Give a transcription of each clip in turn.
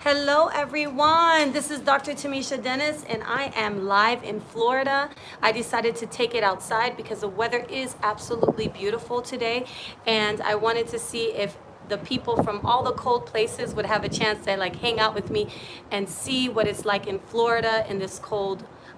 Hello everyone, this is Dr. Tamisha Denis and I am live in Florida. I decided to take it outside because the weather is absolutely beautiful today, and I wanted to see if the people from all the cold places would have a chance to hang out with me and see what it's like in Florida in this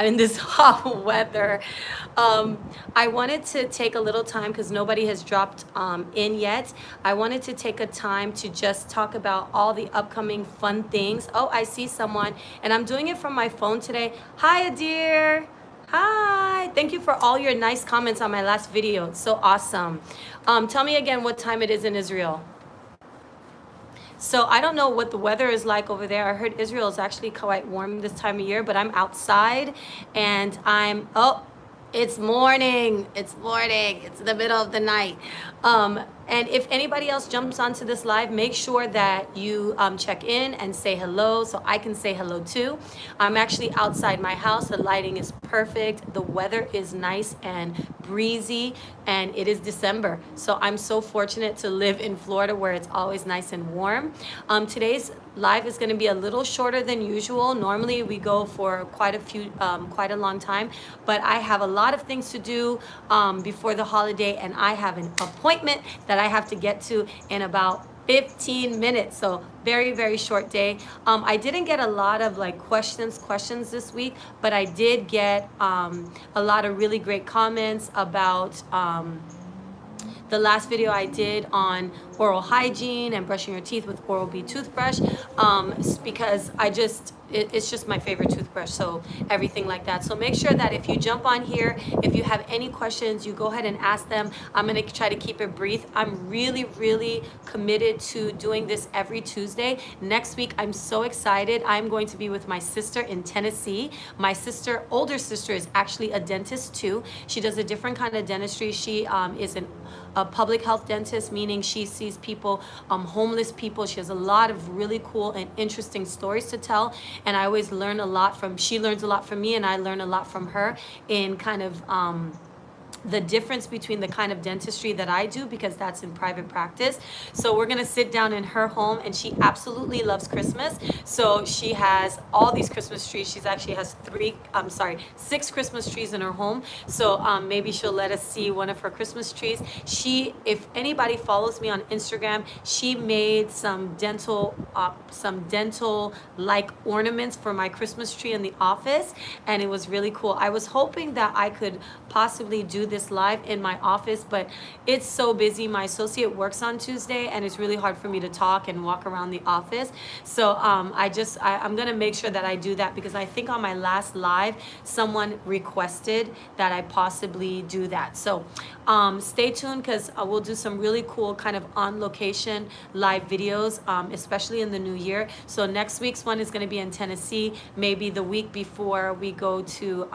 in this hot weather. I wanted to take a little time because nobody has dropped in yet. I wanted to take a time to just talk about all the upcoming fun things. Oh, I see someone, and I'm doing it from my phone today. Hi, Adir. Hi. Thank you for all your nice comments on my last video. It's so awesome. Tell me again what time it is in Israel. So I don't know what the weather is like over there. I heard Israel is actually quite warm this time of year, but I'm outside and it's morning. It's morning. It's the middle of the night. And if anybody else jumps onto this live, make sure that you check in and say hello so I can say hello too. I'm actually outside my house. The lighting is perfect. The weather is nice and breezy, and it is December. So I'm so fortunate to live in Florida where it's always nice and warm. Today's live is going to be a little shorter than usual. Normally we go for quite a long time, but I have a lot of things to do before the holiday, and I have an appointment that I have to get to in about 15 minutes. So very, very short day. I didn't get a lot of questions this week, but I did get a lot of really great comments about the last video I did on oral hygiene and brushing your teeth with Oral-B toothbrush, because it's just my favorite toothbrush, so everything like that. So make sure that if you jump on here, if you have any questions, you go ahead and ask them. I'm gonna try to keep it brief. I'm really, really committed to doing this every Tuesday. Next week, I'm so excited. I'm going to be with my sister in Tennessee. My older sister is actually a dentist too. She does a different kind of dentistry. She is a public health dentist, meaning she sees people, homeless people. She has a lot of really cool and interesting stories to tell, and I always learn a lot she learns a lot from me, and I learn a lot from her in kind of the difference between the kind of dentistry that I do, because that's in private practice. So we're gonna sit down in her home, and she absolutely loves Christmas. So she has all these Christmas trees. She actually has 6 Christmas trees in her home. So maybe she'll let us see one of her Christmas trees. If anybody follows me on Instagram, she made some dental like ornaments for my Christmas tree in the office, and it was really cool. I was hoping that I could possibly do this live in my office, but it's so busy. My associate works on Tuesday, and it's really hard for me to talk and walk around the office. So I'm gonna make sure that I do that, because I think on my last live someone requested that I possibly do that. So stay tuned, because we'll do some really cool kind of on location live videos, especially in the new year. So next week's one is going to be in Tennessee. Maybe the week before we go to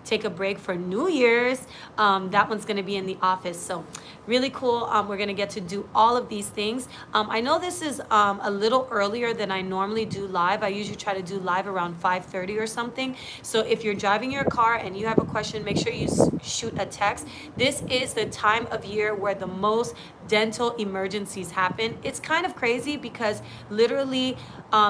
take a break for New Year's, that one's going to be in the office. So really cool. We're going to get to do all of these things. I know this is a little earlier than I normally do live. I usually try to do live around 5:30 or something. So if you're driving your car and you have a question, make sure you shoot a text. This is the time of year where the most dental emergencies happen. It's kind of crazy because literally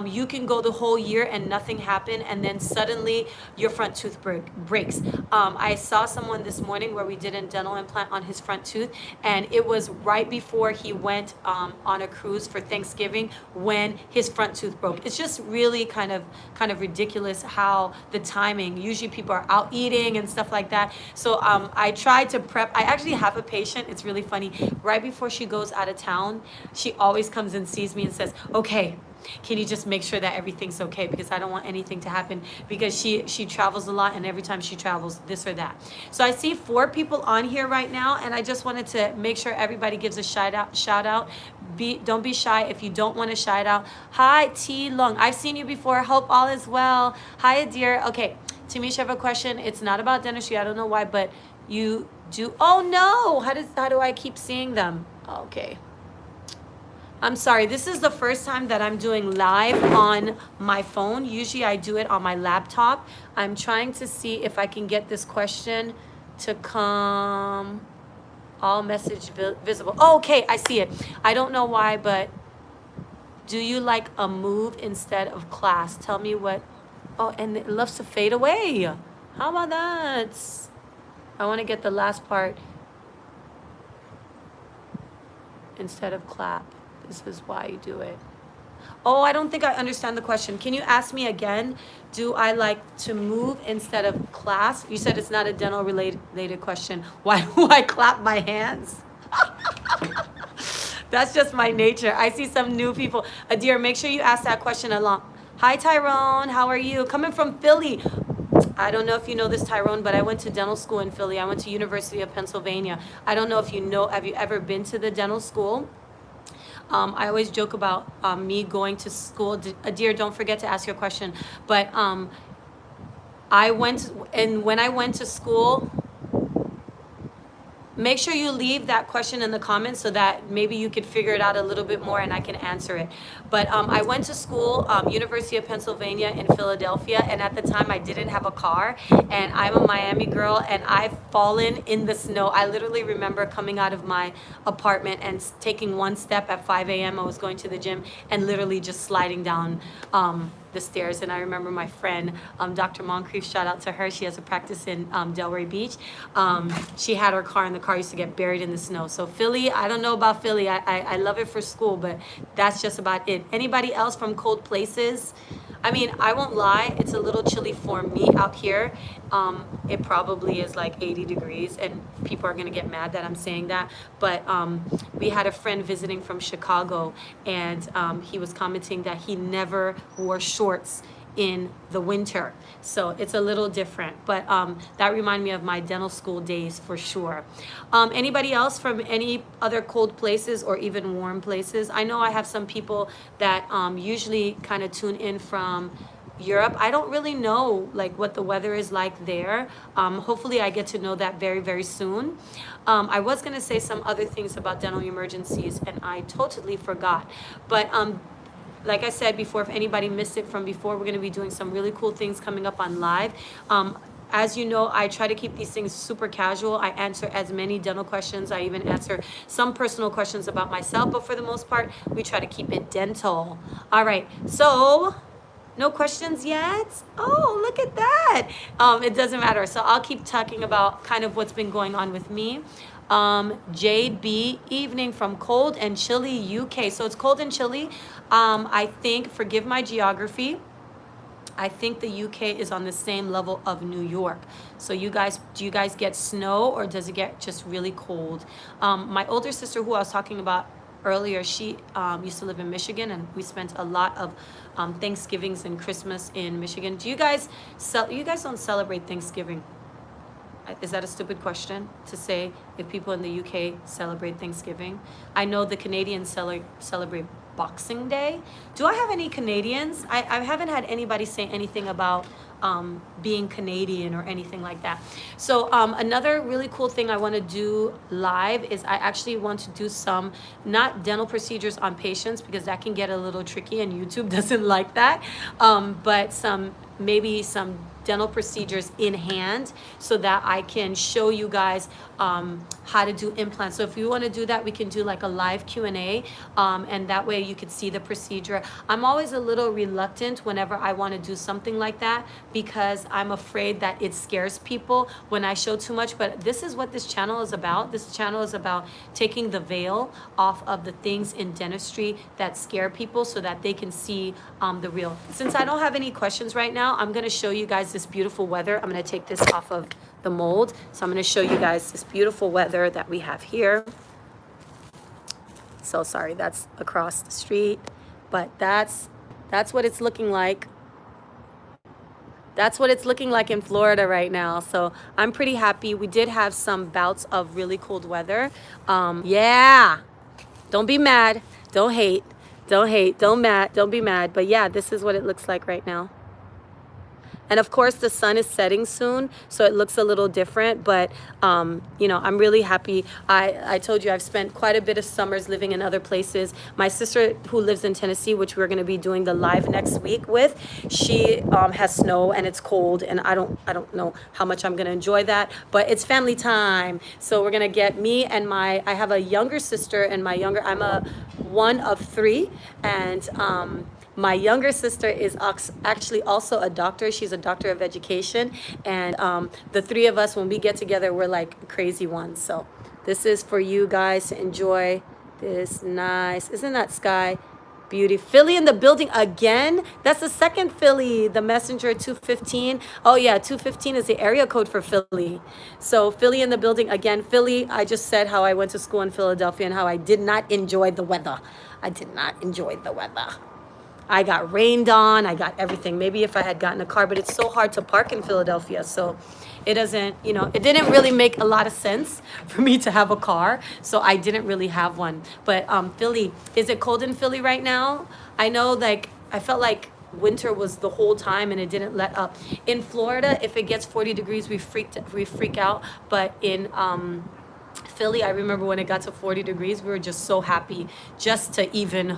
you can go the whole year and nothing happened, and then suddenly your front tooth breaks. I saw someone this morning where we did a dental implant on his front tooth, and it was right before he went on a cruise for Thanksgiving when his front tooth broke. It's just really kind of ridiculous how the timing. Usually people are out eating and stuff like that. So I tried to prep. I actually have a patient. It's really funny. Right before she goes out of town, she always comes and sees me and says, okay, can you just make sure that everything's okay, because I don't want anything to happen, because she travels a lot, and every time she travels, this or that. So I see 4 people on here right now, and I just wanted to make sure everybody gives a shout out. Don't be shy if you don't want to shout out. Hi T Long, I've seen you before. Hope all is well. Hi dear. Okay, Tamisha, I have a question. It's not about dentistry. I don't know why, but you do. Oh no, how do I keep seeing them? Okay, I'm sorry. This is the first time that I'm doing live on my phone. Usually I do it on my laptop. I'm trying to see if I can get this question to come. All message visible. Oh, okay, I see it. I don't know why, but Do you like a move instead of class? Tell me what. Oh, and it loves to fade away. How about that? I want to get the last part. Instead of clap. This is why you do it. Oh, I don't think I understand the question. Can you ask me again? Do I like to move instead of class? You said it's not a dental related question. Why do I clap my hands? That's just my nature. I see some new people. Adir, make sure you ask that question along. Hi, Tyrone. How are you? Coming from Philly. I don't know if you know this, Tyrone, but I went to dental school in Philly. I went to University of Pennsylvania. I don't know if you know, have you ever been to the dental school? I always joke about me going to school. Adir, don't forget to ask your question. But I went, and when I went to school, make sure you leave that question in the comments so that maybe you could figure it out a little bit more and I can answer it. But I went to school, University of Pennsylvania in Philadelphia, and at the time I didn't have a car, and I'm a Miami girl, and I've fallen in the snow. I literally remember coming out of my apartment and taking one step at 5 a.m. I was going to the gym and literally just sliding down the stairs. And I remember my friend, Dr. Moncrief, shout out to her. She has a practice in Delray Beach. She had her car, and the car used to get buried in the snow. So Philly, I don't know about Philly. I love it for school, but that's just about it. Anybody else from cold places? I mean, I won't lie, it's a little chilly for me out here. It probably is like 80 degrees, and people are gonna get mad that I'm saying that. But we had a friend visiting from Chicago, and he was commenting that he never wore shorts in the winter. So it's a little different, but that reminded me of my dental school days for sure. Anybody else from any other cold places or even warm places? I know I have some people that usually kind of tune in from Europe. I don't really know like what the weather is like there. Hopefully I get to know that very, very soon. I was gonna say some other things about dental emergencies and I totally forgot, but like I said before, if anybody missed it from before, we're going to be doing some really cool things coming up on live. As you know, I try to keep these things super casual. I answer as many dental questions. I even answer some personal questions about myself, but for the most part, we try to keep it dental. All right, so no questions yet? Oh, look at that. It doesn't matter. So I'll keep talking about kind of what's been going on with me. JB, evening from cold and chilly UK. So it's cold and chilly. I think, forgive my geography, I think the UK is on the same level of New York. So you guys, do you guys get snow or does it get just really cold? My older sister, who I was talking about earlier, she used to live in Michigan, and we spent a lot of Thanksgivings and Christmas in Michigan. Do you guys you guys don't celebrate Thanksgiving? Is that a stupid question to say if people in the UK celebrate Thanksgiving? I know the Canadians celebrate Boxing Day. Do I have any Canadians? I haven't had anybody say anything about being Canadian or anything like that. So another really cool thing I want to do live is I actually want to do some, not dental procedures on patients because that can get a little tricky and YouTube doesn't like that, but maybe some dental procedures in hand so that I can show you guys how to do implants. So if you want to do that, we can do like a live Q&A, and that way you could see the procedure. I'm always a little reluctant whenever I want to do something like that because I'm afraid that it scares people when I show too much, but this is what this channel is about. This channel is about taking the veil off of the things in dentistry that scare people so that they can see the real. Since I don't have any questions right now, I'm going to show you guys this beautiful weather. I'm going to take this off of the mold. So I'm going to show you guys this beautiful weather that we have here. So sorry, that's across the street, but that's what it's looking like. That's what it's looking like in Florida right now. So I'm pretty happy. We did have some bouts of really cold weather. Yeah, don't be mad. Don't hate. Don't hate. Don't be mad. But yeah, this is what it looks like right now. And of course, the sun is setting soon, so it looks a little different. But, you know, I'm really happy. I told you I've spent quite a bit of summers living in other places. My sister, who lives in Tennessee, which we're going to be doing the live next week with, she has snow and it's cold, and I don't know how much I'm going to enjoy that. But it's family time, so we're going to get me and I have a younger sister, and I'm a one of three, and my younger sister is actually also a doctor. She's a doctor of education. And the three of us, when we get together, we're like crazy ones. So this is for you guys to enjoy this nice, isn't that sky beauty? Philly in the building again. That's the second Philly, the messenger 215. Oh yeah, 215 is the area code for Philly. So Philly in the building again. Philly, I just said how I went to school in Philadelphia and how I did not enjoy the weather. I did not enjoy the weather. I got rained on, I got everything. Maybe if I had gotten a car, but it's so hard to park in Philadelphia. So it doesn't, you know, it didn't really make a lot of sense for me to have a car. So I didn't really have one. But Philly, is it cold in Philly right now? I know, like, I felt like winter was the whole time and it didn't let up. In Florida, if it gets 40 degrees, we freak out. But in Philly, I remember when it got to 40 degrees, we were just so happy just to even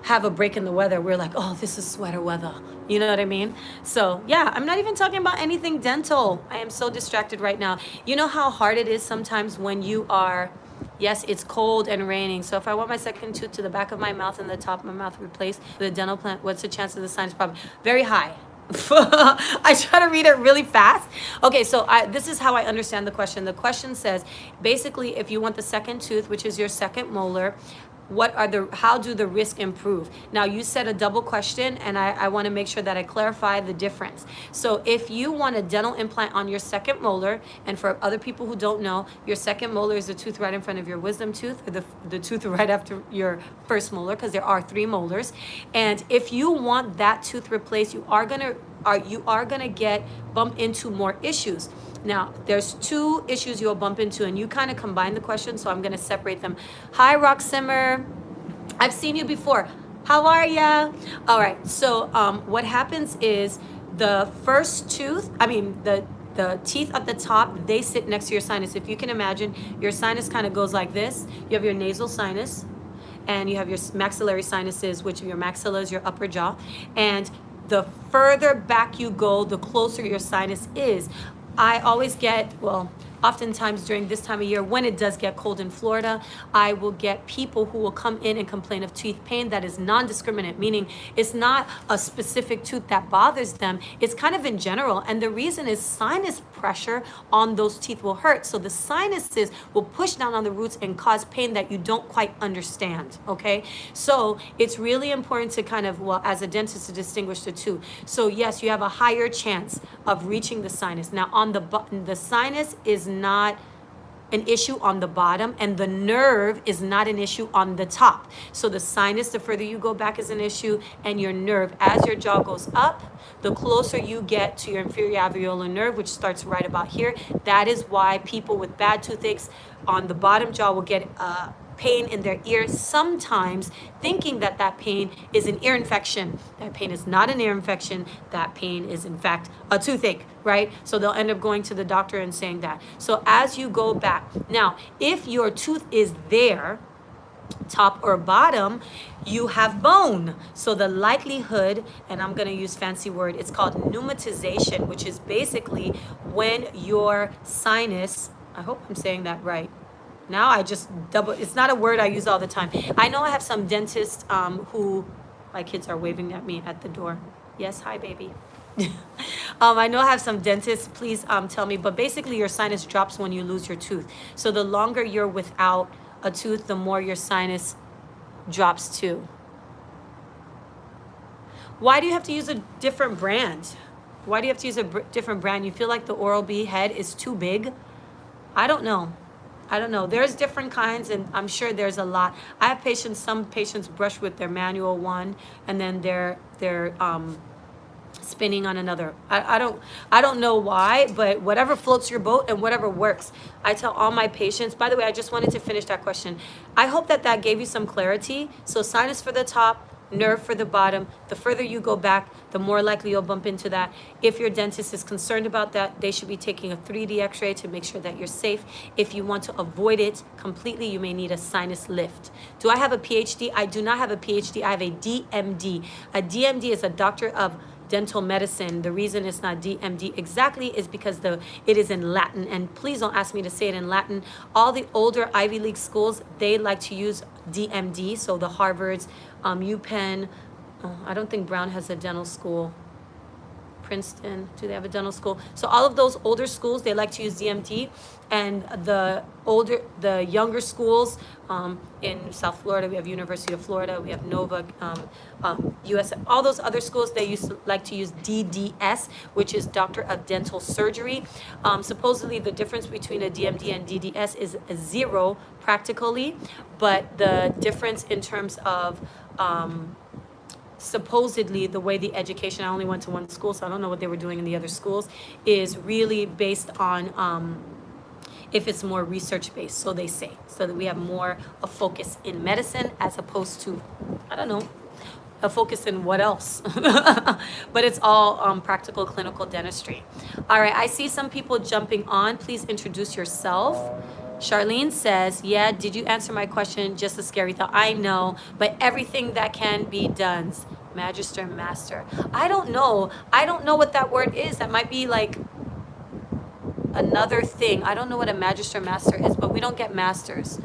have a break in the weather. We're like, oh, this is sweater weather. You know what I mean? So yeah, I'm not even talking about anything dental. I am so distracted right now. You know how hard it is sometimes when you are, yes, it's cold and raining. So if I want my second tooth to the back of my mouth and the top of my mouth replaced with a dental plant, what's the chance of the sinus problem? Very high. I try to read it really fast. Okay, so this is how I understand the question. The question says, basically, if you want the second tooth, which is your second molar, how do the risk improve? Now, you said a double question, and I want to make sure that I clarify the difference. So if you want a dental implant on your second molar, and for other people who don't know, your second molar is the tooth right in front of your wisdom tooth, or the tooth right after your first molar, because there are 3 molars. And if you want that tooth replaced, you are gonna get bumped into more issues. Now, there's 2 issues you'll bump into, and you kind of combine the questions, so I'm going to separate them. Hi, Rock Simmer. I've seen you before. How are ya? All right, so what happens is the first tooth, the teeth at the top, they sit next to your sinus. If you can imagine, your sinus kind of goes like this. You have your nasal sinus, and you have your maxillary sinuses, which your maxilla is your upper jaw. And the further back you go, the closer your sinus is. I always get, well, oftentimes during this time of year, when it does get cold in Florida, I will get people who will come in and complain of teeth pain that is non-discriminate, meaning it's not a specific tooth that bothers them, it's kind of in general. And the reason is sinus pressure on those teeth will hurt. So the sinuses will push down on the roots and cause pain that you don't quite understand, okay? So it's really important to kind of, well, as a dentist, to distinguish the two. So yes, you have a higher chance of reaching the sinus. Now on the sinus is not an issue on the bottom, and the nerve is not an issue on the top. So the sinus, the further you go back, is an issue, and your nerve, as your jaw goes up, the closer you get to your inferior alveolar nerve, which starts right about here. That is why people with bad toothaches on the bottom jaw will get pain in their ear, sometimes thinking that that pain is an ear infection. That pain is not an ear infection. That pain is in fact a toothache, right? So they'll end up going to the doctor and saying that. So as you go back, now if your tooth is there, top or bottom, you have bone. So the likelihood, and I'm going to use fancy word, it's called pneumatization, which is basically when your sinus, I hope I'm saying that right. Now I just it's not a word I use all the time. I know I have some dentists who, my kids are waving at me at the door. Yes, hi baby. I know I have some dentists, please tell me, but basically your sinus drops when you lose your tooth. So the longer you're without a tooth, the more your sinus drops too. Why do you have to use a different brand? Why do you have to use a different brand? You feel like the Oral-B head is too big? I don't know. There's different kinds, and I'm sure there's a lot. I have patients, some patients brush with their manual one, and then they're spinning on another. I don't know why, but whatever floats your boat and whatever works. I tell all my patients, by the way, I just wanted to finish that question. I hope that gave you some clarity. So sinus for the top, nerve for the bottom. The further you go back, the more likely you'll bump into that. If your dentist is concerned about that, they should be taking a 3D x-ray to make sure that you're safe. If you want to avoid it completely, you may need a sinus lift. Do I have a PhD? I do not have a PhD. I have a DMD. A DMD is a doctor of dental medicine. The reason it's not DMD exactly is because it is in Latin, and please don't ask me to say it in Latin. All the older Ivy League schools, they like to use DMD, so the Harvards, UPenn, I don't think Brown has a dental school. Princeton, do they have a dental school? So all of those older schools, they like to use DMD, and the younger schools, in South Florida, we have University of Florida, we have Nova, US, all those other schools, they like to use DDS, which is Doctor of Dental Surgery. Supposedly the difference between a DMD and DDS is 0 practically, but the difference in terms of supposedly the way the education, I only went to one school, so I don't know what they were doing in the other schools, is really based on if it's more research based, so they say, so that we have more a focus in medicine as opposed to, I don't know, a focus in what else. But it's all practical clinical dentistry. All right, I see some people jumping on. Please introduce yourself. Charlene says, yeah, did you answer my question? Just a scary thought. I know, but everything that can be done. Magister, master. I don't know. I don't know what that word is. That might be like another thing. I don't know what a magister, master is, but we don't get masters.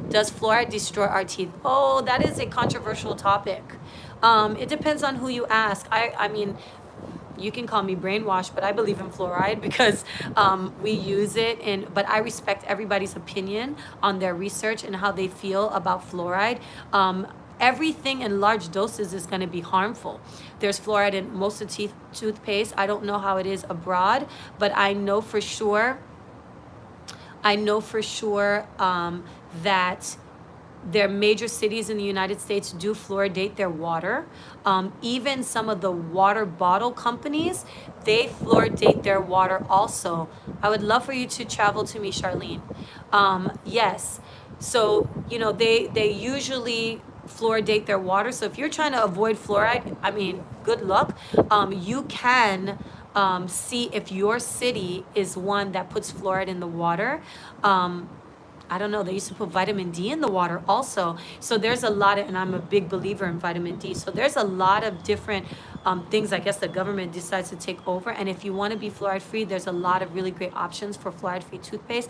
Does fluoride destroy our teeth? Oh, that is a controversial topic. It depends on who you ask. I mean, you can call me brainwashed, but I believe in fluoride because we use it. But I respect everybody's opinion on their research and how they feel about fluoride. Everything in large doses is going to be harmful. There's fluoride in most of toothpaste. I don't know how it is abroad, but I know for sure. That their major cities in the United States do fluoridate their water. Even some of the water bottle companies, they fluoridate their water also. I would love for you to travel to me, Charlene. Yes. So, they usually fluoridate their water. So if you're trying to avoid fluoride, I mean, good luck. You can see if your city is one that puts fluoride in the water. I don't know, they used to put vitamin D in the water also. So there's a lot of, and I'm a big believer in vitamin D. So there's a lot of different things I guess the government decides to take over. And if you want to be fluoride free, there's a lot of really great options for fluoride free toothpaste.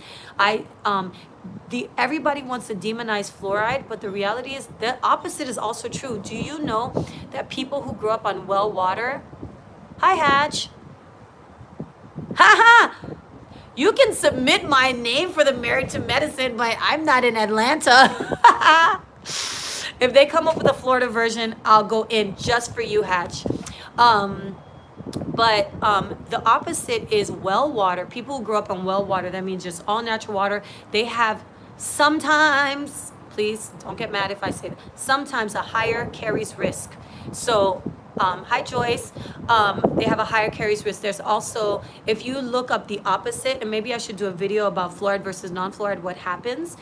Everybody wants to demonize fluoride, but the reality is the opposite is also true. Do you know that people who grew up on well water, hi Hatch, haha, you can submit my name for the Married to Medicine, but I'm not in Atlanta. If they come up with a Florida version, I'll go in just for you, Hatch. But the opposite is well water. People who grow up on well water, that means just all natural water, they have sometimes, please don't get mad if I say that, sometimes a higher carries risk. So hi Joyce, they have a higher carries risk. There's also, if you look up the opposite, and maybe I should do a video about fluoride versus non-fluoride, what happens.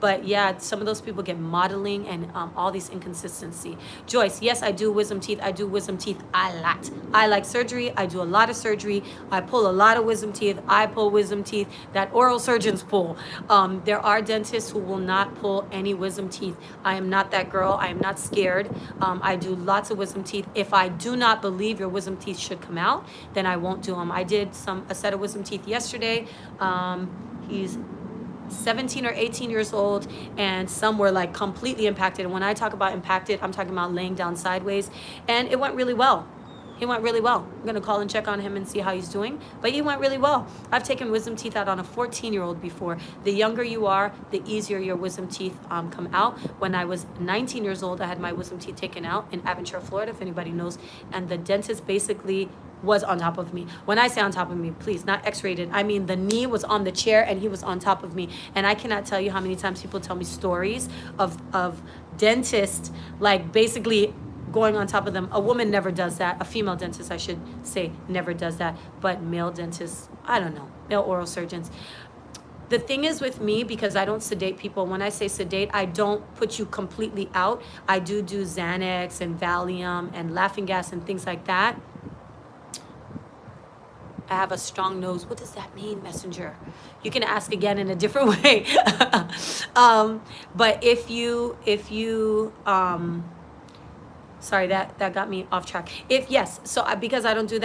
But yeah, some of those people get modeling and all these inconsistency. Joyce, yes, I do wisdom teeth. I do wisdom teeth a lot. I like surgery. I do a lot of surgery. I pull a lot of wisdom teeth. I pull wisdom teeth that oral surgeons pull. There are dentists who will not pull any wisdom teeth. I am not that girl. I am not scared. I do lots of wisdom teeth. If I do not believe your wisdom teeth should come out, then I won't do them. I did a set of wisdom teeth yesterday. He's 17 or 18 years old, and some were like completely impacted. And when I talk about impacted, I'm talking about laying down sideways, and it went really well. He went really well. I'm gonna call and check on him and see how he's doing, but he went really well. I've taken wisdom teeth out on a 14-year-old before. The younger you are, the easier your wisdom teeth come out. When I was 19 years old, I had my wisdom teeth taken out in Aventura, Florida, if anybody knows, and the dentist basically was on top of me. When I say on top of me, please, not X-rated. I mean, the knee was on the chair and he was on top of me. And I cannot tell you how many times people tell me stories of dentists, like basically going on top of them. A woman never does that. A female dentist, I should say, never does that. But male dentists, I don't know, male oral surgeons. The thing is with me, because I don't sedate people, when I say sedate, I don't put you completely out. I do Xanax and Valium and laughing gas and things like that. I have a strong nose. What does that mean, messenger? You can ask again in a different way. But if you sorry, that got me off track. If yes, so because I don't do that